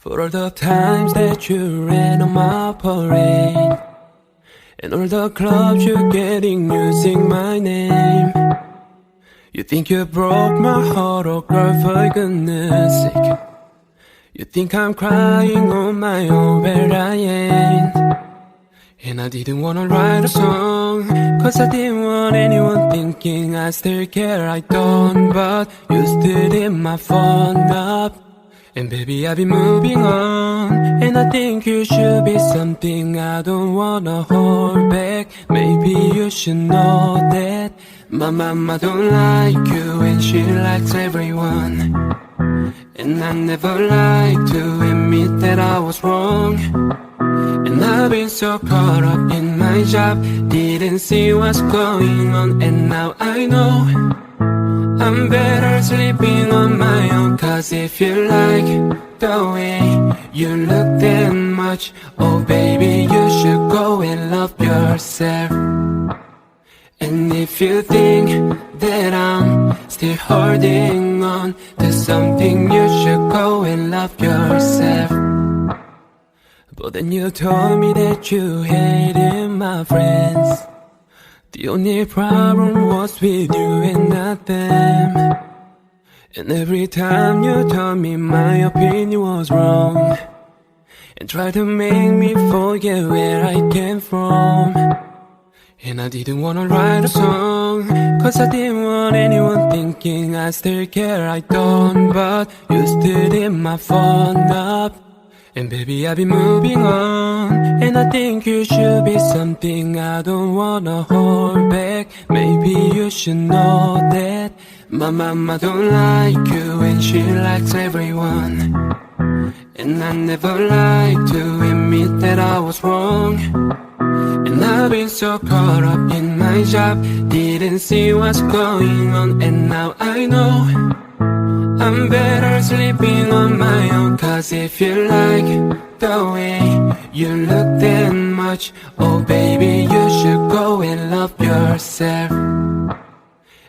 For all the times that you ran on my parade, and all the clubs you're getting using my name. You think you broke my heart, oh girl, for goodness sake. You think I'm crying on my own, but I ain't. And I didn't wanna write a song, cause I didn't want anyone thinking I still care. I don't, but you still hit my phone up. And baby, I've been moving on, and I think you should be something I don't wanna hold back. Maybe you should know that my mama don't like you and she likes everyone. And I never like to admit that I was wrong. And I've been so caught up in my job, didn't see what's going on. And now I know I'm better sleeping on my own. Cause if you like the way you look that much, oh baby, you should go and love yourself. And if you think that I'm still holding on to something, you should go and love yourself. But then you told me that you hated my friends. The only problem was with you and not them. And every time you told me my opinion was wrong, and tried to make me forget where I came from. And I didn't wanna write a song, cause I didn't want anyone thinking I still care. I don't, but you still hit my phone up. And baby, I've been moving on, and I think you should be something I don't wanna hold back. Maybe you should know that my mama don't like you and she likes everyone. And I never like to admit that I was wrong. And I've been so caught up in my job, didn't see what's going on. And now I know I'm better sleeping on my own. Cause if you like the way you look that much, oh baby, you should go and love yourself.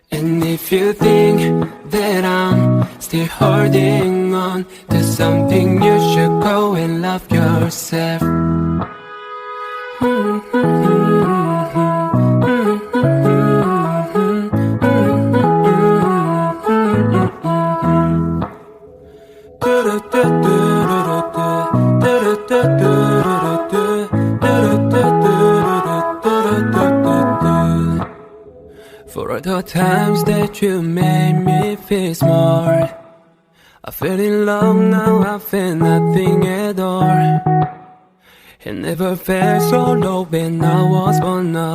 And if you think that I'm still holding on to something, you should go and love yourself. For all the times that you made me feel smart, I fell in love, now I feel nothing at all. And never felt so low when I was born up.